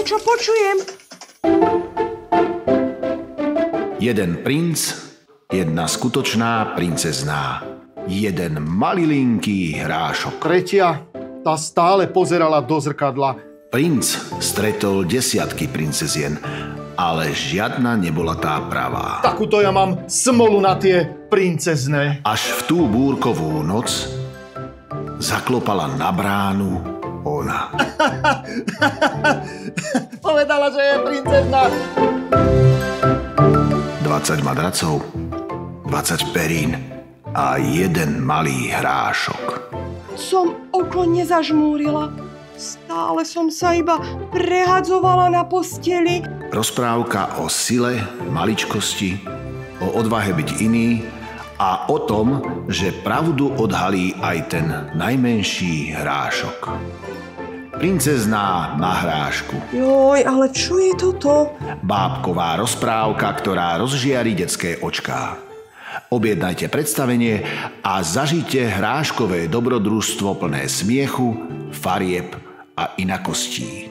niečo počujem. Jeden princ, jedna skutočná princezná. Jeden malilinký hrášok. Tretia, tá stále pozerala do zrkadla. Princ stretol desiatky princezien, ale žiadna nebola tá pravá. Takúto ja mám smolu na tie princezné. Až v tú búrkovú noc zaklopala na bránu ona. Povedala, že je princezná. 20 madracov, 20 perín a jeden malý hrášok. Som oko nezažmúrila. Stále som sa iba prehadzovala na posteli. Rozprávka o sile, maličkosti, o odvahe byť iný a o tom, že pravdu odhalí aj ten najmenší hrášok. Princezná na hrášku. Joj, ale čo je toto? Bábková rozprávka, ktorá rozžiari detské očká. Objednajte predstavenie a zažite hráškové dobrodružstvo plné smiechu, farieb a inakostí.